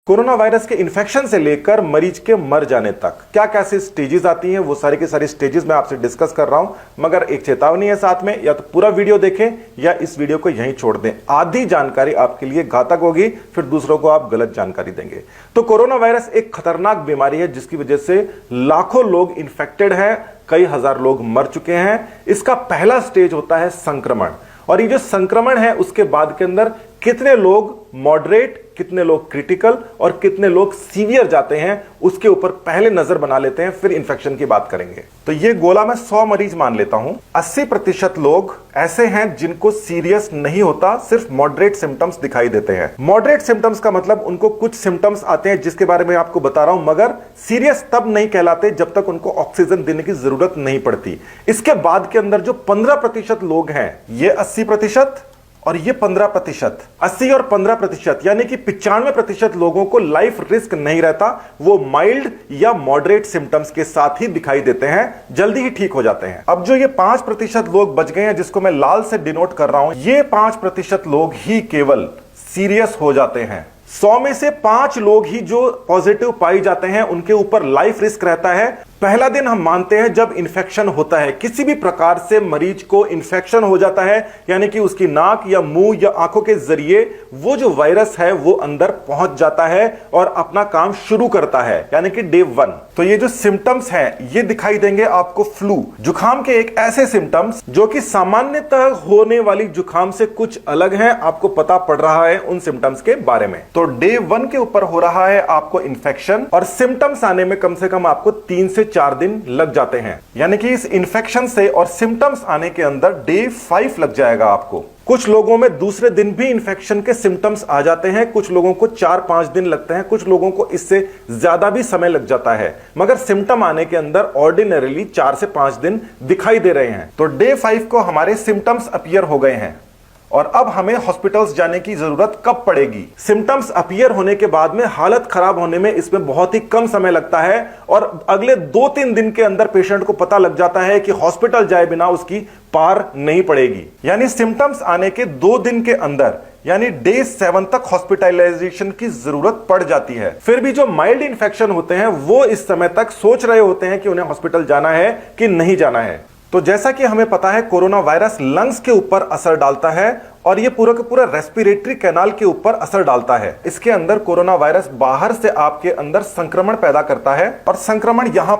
Corona virus के infection से लेकर मरीज के मर जाने तक क्या कैसे स्टेजेस आती हैं, वो सारी की सारी स्टेजेस मैं आपसे डिस्कस कर रहा हूं। मगर एक चेतावनी है साथ में, या तो पूरा वीडियो देखें या इस वीडियो को यहीं छोड़ दें। आधी जानकारी आपके लिए घातक होगी, फिर दूसरों को आप गलत जानकारी देंगे। तो कोरोना वायरस एक खतरनाक बीमारी है जिसकी वजह से लाखों लोग इन्फेक्टेड हैं, कई हजार लोग मर चुके हैं। इसका पहला स्टेज होता है संक्रमण, और ये जो संक्रमण है उसके बाद के अंदर कितने लोग मॉडरेट, कितने लोग क्रिटिकल और कितने लोग सीवियर जाते हैं, उसके ऊपर पहले नजर बना लेते हैं, फिर इन्फेक्शन की बात करेंगे। तो ये गोला मैं 100 मरीज मान लेता हूं। 80% लोग ऐसे हैं जिनको सीरियस नहीं होता, सिर्फ मॉडरेट सिम्टम्स दिखाई देते हैं। मॉडरेट सिम्टम्स का मतलब उनको कुछ सिम्टम्स आते हैं जिसके बारे में आपको बता रहा हूं, मगर सीरियस तब नहीं कहलाते जब तक उनको ऑक्सीजन देने की जरूरत नहीं पड़ती। इसके बाद के अंदर जो 15% लोग हैं, ये 80% और ये 15%, 80 और 15%, यानी कि 95% लोगों को लाइफ रिस्क नहीं रहता। वो माइल्ड या मॉडरेट सिम्टम्स के साथ ही दिखाई देते हैं, जल्दी ही ठीक हो जाते हैं। अब जो ये 5% लोग बच गए हैं, जिसको मैं लाल से डिनोट कर रहा हूं, ये 5% लोग ही केवल सीरियस हो जाते हैं। 100 में से 5 लोग ही जो पॉजिटिव पाए जाते हैं, उनके ऊपर लाइफ रिस्क रहता है। पहला दिन हम मानते हैं जब इन्फेक्शन होता है, किसी भी प्रकार से मरीज को इन्फेक्शन हो जाता है, यानी कि उसकी नाक या मुंह या आंखों के जरिए वो जो वायरस है वो अंदर पहुंच जाता है और अपना काम शुरू करता है, यानी कि डे 1। तो ये जो सिम्टम्स हैं ये दिखाई देंगे आपको फ्लू, जुखाम के एक ऐसे सिम्टम्स जो कि सामान्यतः होने वाली जुखाम से कुछ अलग हैं। आपको पता पड़ रहा है उन सिम्टम्स के बारे में। तो डे 1 के ऊपर हो रहा है आपको इन्फेक्शन, और सिम्टम्स आने में कम से कम आपको 3 से 4 दिन लग जाते हैं, यानी कि इस इन्फेक्शन से और सिम्टम्स आने के अंदर डे 5 लग जाएगा आपको। कुछ लोगों में दूसरे दिन भी इन्फेक्शन के सिम्टम्स आ जाते हैं, कुछ लोगों को 4-5 दिन लगते हैं, कुछ लोगों को इससे ज्यादा भी समय लग जाता है, मगर सिम्टम आने के अंदर ऑर्डिनरीली 4 से 5 दिन दिखाई दे रहे हैं। तो डे 5 को हमारे सिम्टम्स अपीयर हो गए हैं, और अब हमें हॉस्पिटल्स जाने की जरूरत कब पड़ेगी? सिम्टम्स अपीयर होने के बाद में हालत खराब होने में इसमें बहुत ही कम समय लगता है, और अगले 2-3 दिन के अंदर पेशेंट को पता लग जाता है कि हॉस्पिटल जाए बिना उसकी पार नहीं पड़ेगी। यानी सिम्टम्स आने के 2 दिन के अंदर, यानी डे 7 तक हॉस्पिटलाइजेशन की जरूरत पड़ जाती है। फिर भी जो माइल्ड इंफेक्शन होते हैं वो इस समय तक सोच रहे होते हैं कि उन्हें हॉस्पिटल जाना है कि नहीं जाना है। तो जैसा कि हमें पता है, कोरोना वायरस लंग्स के ऊपर असर डालता है, और ये पूरा का पूरा रेस्पिरेटरी कैनाल के ऊपर असर डालता है। इसके अंदर कोरोना वायरस बाहर से आपके अंदर संक्रमण पैदा करता है, और संक्रमण यहाँ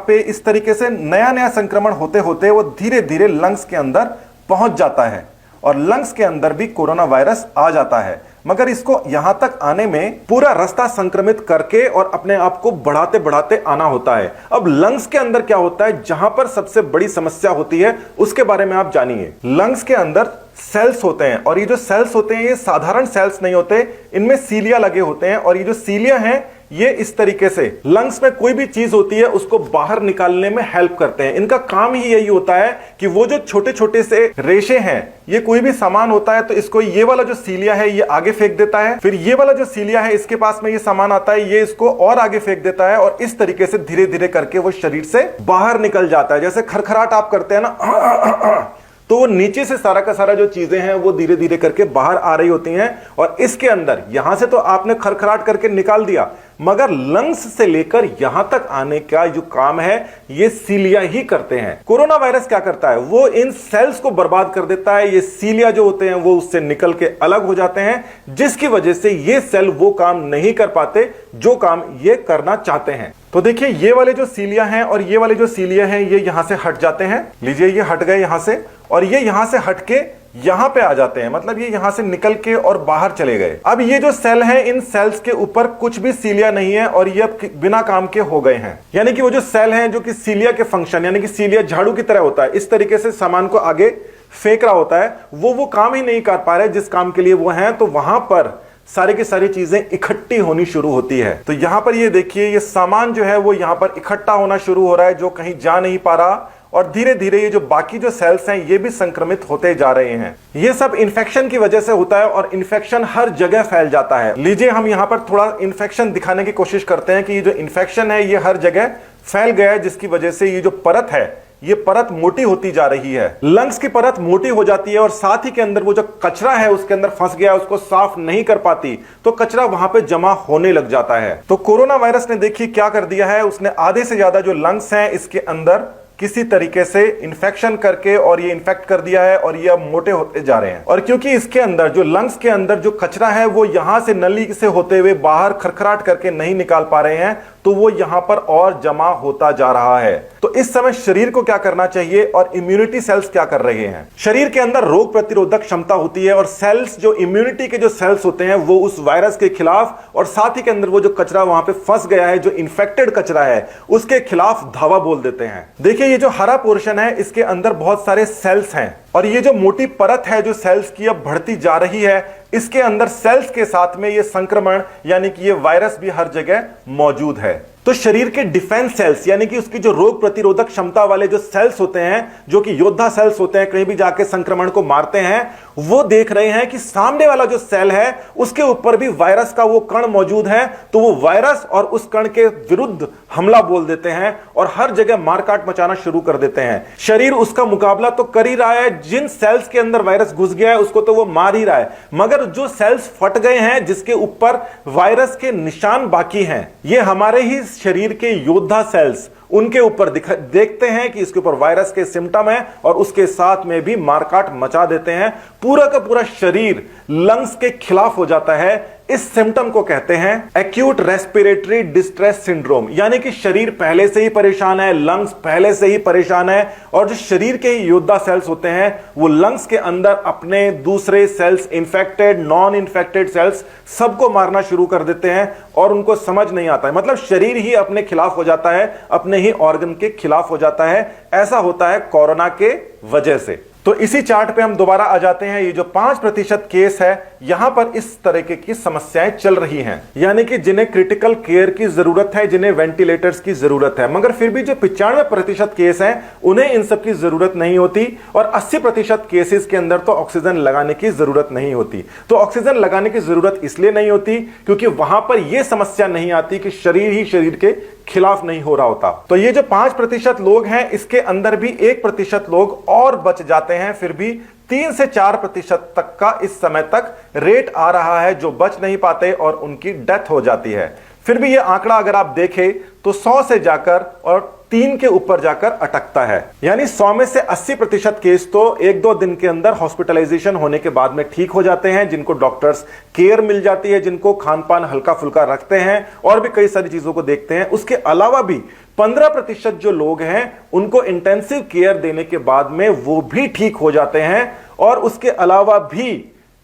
पे इस तरीके से नया नया संक्रमण होते होते वो धीरे धीरे लंग्स के अंदर पहुंच जाता है, और लंग्स के अंदर भी कोरोना वायरस आ जाता है। मगर इसको यहां तक आने में पूरा रास्ता संक्रमित करके और अपने आप को बढ़ाते बढ़ाते आना होता है। अब लंग्स के अंदर क्या होता है, जहां पर सबसे बड़ी समस्या होती है उसके बारे में आप जानिए। लंग्स के अंदर सेल्स होते हैं, और ये जो सेल्स होते हैं ये साधारण सेल्स नहीं होते, इनमें सीलिया लगे होते हैं, और ये जो सीलिया हैं ये इस तरीके से लंग्स में कोई भी चीज होती है उसको बाहर निकालने में हेल्प करते हैं। इनका काम ही यही होता है कि वो जो छोटे छोटे से रेशे हैं, ये कोई भी सामान होता है तो इसको ये वाला जो सीलिया है ये आगे फेंक देता है, फिर ये वाला जो सीलिया है इसके पास में ये सामान आता है, ये इसको और आगे फेंक देता है, और इस तरीके से धीरे धीरे करके वो शरीर से बाहर निकल जाता है। जैसे खरखराट आप करते हैं ना, तो वो नीचे से सारा का सारा जो चीजें हैं वो धीरे धीरे करके बाहर आ रही होती हैं, और इसके अंदर यहां से तो आपने खरखराट करके निकाल दिया, मगर लंग्स से लेकर यहां तक आने का जो काम है ये सीलिया ही करते हैं। कोरोना वायरस क्या करता है, वो इन सेल्स को बर्बाद कर देता है। ये सीलिया जो होते हैं वो उससे निकल के अलग हो जाते हैं, जिसकी वजह से ये सेल वो काम नहीं कर पाते जो काम ये करना चाहते हैं। तो देखिए, ये वाले जो सीलिया हैं और ये वाले जो सीलिया हैं ये यहां से हट जाते हैं। लीजिए, ये हट गए यहां से, और ये यहां से हट के यहां पे आ जाते हैं, मतलब ये यहां से निकल के और बाहर चले गए। अब ये जो सेल हैं, इन सेल्स के ऊपर कुछ भी सीलिया नहीं है, और ये अब बिना काम के हो गए हैं। यानी कि वो जो सेल हैं जो कि सीलिया के फंक्शन, यानी कि सीलिया झाड़ू की तरह होता है, इस तरीके से सामान को आगे फेंक रहा होता है, वो काम ही नहीं कर पा रहे जिस काम के लिए वो हैं। तो वहां पर सारी की सारी चीजें इकट्ठी होनी शुरू होती है। तो यहां पर ये देखिए, ये सामान जो है वो यहां पर इकट्ठा होना शुरू हो रहा है, जो कहीं जा नहीं पा रहा, और धीरे धीरे ये जो बाकी जो सेल्स हैं ये भी संक्रमित होते जा रहे हैं। ये सब इन्फेक्शन की वजह से होता है, और इन्फेक्शन हर जगह फैल जाता है। लीजिए, हम यहां पर थोड़ा इन्फेक्शन दिखाने की कोशिश करते हैं कि ये जो इन्फेक्शन है ये हर जगह फैल गया है, जिसकी वजह से ये जो परत है ये परत मोटी होती जा रही है, लंग्स की परत मोटी हो जाती है और साथ ही के अंदर वो जो कचरा है उसके अंदर फंस गया, उसको साफ नहीं कर पाती तो कचरा वहां पे जमा होने लग जाता है। तो कोरोना वायरस ने देखिए क्या कर दिया है, उसने आधे से ज्यादा जो लंग्स हैं इसके अंदर किसी तरीके से इन्फेक्शन करके और ये इन्फेक्ट कर दिया है और ये अब मोटे होते जा रहे हैं। और क्योंकि इसके अंदर जो लंग्स के अंदर जो कचरा है वो यहां से नली से होते हुए बाहर खरखराट करके नहीं निकाल पा रहे हैं तो वो यहां पर और जमा होता जा रहा है। तो इस समय शरीर को क्या करना चाहिए और इम्यूनिटी सेल्स क्या कर रहे हैं? शरीर के अंदर रोग प्रतिरोधक क्षमता होती है और सेल्स जो इम्यूनिटी के जो सेल्स होते हैं वो उस वायरस के खिलाफ और साथ ही के अंदर वो जो कचरा वहां पे फंस गया है, जो इन्फेक्टेड कचरा है, उसके खिलाफ धावा बोल देते हैं। देखिए ये जो हरा पोर्शन है इसके अंदर बहुत सारे सेल्स हैं और ये जो मोटी परत है जो सेल्स की अब बढ़ती जा रही है, इसके अंदर सेल्स के साथ में ये संक्रमण यानी कि ये वायरस भी हर जगह मौजूद है। तो शरीर के डिफेंस सेल्स यानी कि उसकी जो रोग प्रतिरोधक क्षमता वाले जो सेल्स होते हैं, जो कि योद्धा सेल्स होते हैं, कहीं भी जाके संक्रमण को मारते हैं, वो देख रहे हैं कि सामने वाला जो सेल है उसके ऊपर भी वायरस का वो कण मौजूद है, तो वो वायरस और उस कण के विरुद्ध हमला बोल देते हैं और हर जगह मारकाट मचाना शुरू कर देते हैं। शरीर उसका मुकाबला तो कर ही रहा है, जिन सेल्स के अंदर वायरस घुस गया है उसको तो वो मार ही रहा है, मगर जो सेल्स फट गए हैं जिसके ऊपर वायरस के निशान बाकी हैं, ये हमारे ही शरीर के योद्धा सेल्स उनके ऊपर देखते हैं कि इसके ऊपर वायरस के सिम्टम है और उसके साथ में भी मारकाट मचा देते हैं। पूरा का पूरा शरीर लंग्स के खिलाफ हो जाता है। इस सिम्टम को कहते हैं एक्यूट रेस्पिरेटरी डिस्ट्रेस सिंड्रोम, यानी कि शरीर पहले से ही परेशान है, लंग्स पहले से ही परेशान है और जो शरीर के योद्धा सेल्स होते हैं वो लंग्स के अंदर अपने दूसरे cells, infected, non infected cells, सबको मारना शुरू कर देते हैं और उनको समझ नहीं आता है। मतलब शरीर ही अपने खिलाफ हो जाता है, अपने ही ऑर्गन के खिलाफ हो जाता है। ऐसा होता है कोरोना के वजह से। तो इसी चार्ट पे हम दोबारा आ जाते हैं। ये जो 5% केस है, यहां पर इस तरीके की समस्याएं चल रही हैं, यानी कि जिन्हें क्रिटिकल केयर की जरूरत है, जिन्हें वेंटिलेटर्स की जरूरत है, मगर फिर भी जो 95% केस हैं उन्हें इन सब की जरूरत नहीं होती और 80% केसेस के अंदर तो ऑक्सीजन लगाने की जरूरत नहीं होती। तो ऑक्सीजन लगाने की जरूरत इसलिए नहीं होती क्योंकि वहां पर यह समस्या नहीं आती कि शरीर ही शरीर के खिलाफ नहीं हो रहा होता। तो ये जो 5% लोग हैं इसके अंदर भी 1% लोग और बच जाते हैं, फिर भी 3 से 4% तक का इस समय तक रेट आ रहा है जो बच नहीं पाते और उनकी डेथ हो जाती है। फिर भी ये आंकड़ा अगर आप देखें तो 100 से जाकर और 3 के ऊपर जाकर अटकता है, यानी 100 में से 80% केस तो 1-2 दिन के अंदर हॉस्पिटलाइजेशन होने के बाद में ठीक हो जाते हैं, जिनको डॉक्टर्स केयर मिल जाती है, जिनको खान पान हल्का फुल्का रखते हैं और भी कई सारी चीजों को देखते हैं। उसके अलावा भी 15% जो लोग हैं उनको इंटेंसिव केयर देने के बाद में वो भी ठीक हो जाते हैं और उसके अलावा भी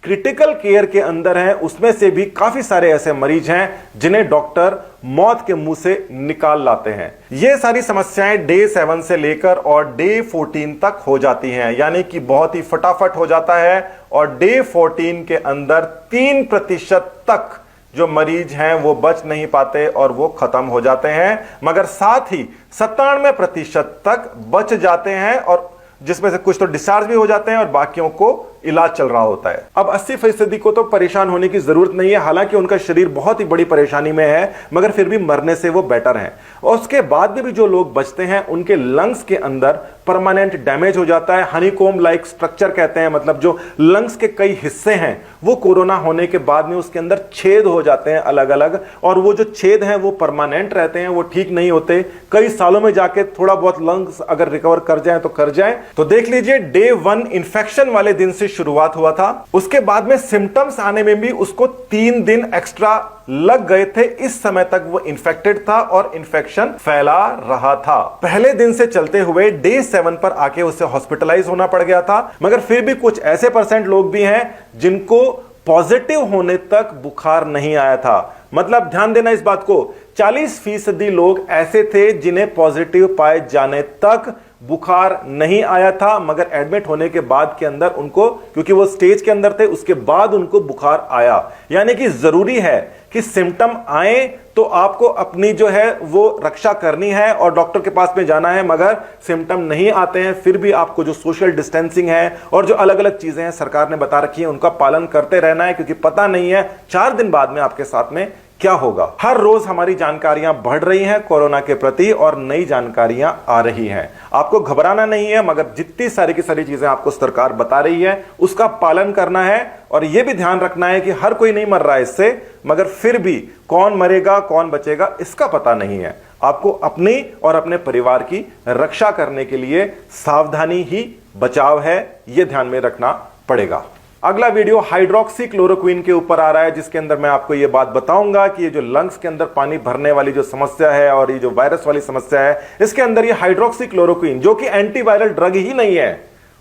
क्रिटिकल केयर के अंदर हैं, उसमें से भी काफी सारे ऐसे मरीज हैं जिन्हें डॉक्टर मौत के मुंह से निकाल लाते हैं। ये सारी समस्याएं डे 7 से लेकर और डे 14 तक हो जाती हैं, यानी कि बहुत ही फटाफट हो जाता है और डे 14 के अंदर 3% तक जो मरीज हैं वो बच नहीं पाते और वो खत्म हो जाते हैं, मगर साथ ही 97% तक बच जाते हैं और जिसमें से कुछ तो डिस्चार्ज भी हो जाते हैं और बाकियों को इलाज चल रहा होता है। अब 80% को तो परेशान होने की जरूरत नहीं है, हालांकि उनका शरीर बहुत ही बड़ी परेशानी में है, मगर फिर भी मरने से वो बेटर है। और उसके बाद में भी जो लोग बचते हैं उनके लंग्स के अंदर परमानेंट डैमेज हो जाता है, हनीकॉम्ब लाइक स्ट्रक्चर कहते हैं, मतलब जो लंग्स के कई हिस्से हैं वो कोरोना होने के बाद में उसके अंदर छेद हो जाते हैं अलग अलग, और वो जो छेद हैं वो परमानेंट रहते हैं, वो ठीक नहीं होते। कई सालों में जाके थोड़ा बहुत लंग्स अगर रिकवर कर जाए तो कर जाए। तो देख लीजिए डे 1 इन्फेक्शन वाले दिन से शुरुआत हुआ था, उसके बाद में सिम्टम्स आने में भी उसको 3 दिन एक्स्ट्रा लग गए थे। इस समय तक वो इन्फेक्टेड था और इन्फेक्शन फैला रहा था। पहले दिन से चलते हुए डे 7 पर आके उसे हॉस्पिटलाइज होना पड़ गया था, मगर फिर भी कुछ ऐसे % लोग भी हैं जिनको पॉजिटिव होने तक बुखार नहीं आया था। मतलब ध्यान देना इस बात को, 40% लोग ऐसे थे जिन्हें पॉजिटिव पाए जाने तक बुखार नहीं आया था, मगर एडमिट होने के बाद के अंदर उनको, क्योंकि वो स्टेज के अंदर थे, उसके बाद उनको बुखार आया। यानी कि जरूरी है कि सिम्टम आए तो आपको अपनी जो है वो रक्षा करनी है और डॉक्टर के पास में जाना है, मगर सिम्टम नहीं आते हैं फिर भी आपको जो सोशल डिस्टेंसिंग है और जो अलग अलग चीजें हैं सरकार ने बता रखी है उनका पालन करते रहना है, क्योंकि पता नहीं है 4 दिन बाद में आपके साथ में क्या होगा। हर रोज हमारी जानकारियां बढ़ रही हैं कोरोना के प्रति और नई जानकारियां आ रही हैं। आपको घबराना नहीं है, मगर जितनी सारी की सारी चीजें आपको सरकार बता रही है उसका पालन करना है और यह भी ध्यान रखना है कि हर कोई नहीं मर रहा है इससे, मगर फिर भी कौन मरेगा कौन बचेगा इसका पता नहीं है। आपको अपनी और अपने परिवार की रक्षा करने के लिए सावधानी ही बचाव है, यह ध्यान में रखना पड़ेगा। अगला वीडियो हाइड्रोक्सी क्लोरोक्विन के ऊपर आ रहा है, जिसके अंदर मैं आपको यह बात बताऊंगा कि ये जो लंग्स के अंदर पानी भरने वाली जो समस्या है और ये जो वायरस वाली समस्या है, इसके अंदर ये हाइड्रोक्सी क्लोरोक्विन जो कि एंटीवायरल ड्रग ही नहीं है,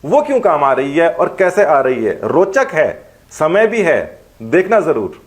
वो क्यों काम आ रही है और कैसे आ रही है। रोचक है, समय भी है, देखना जरूर।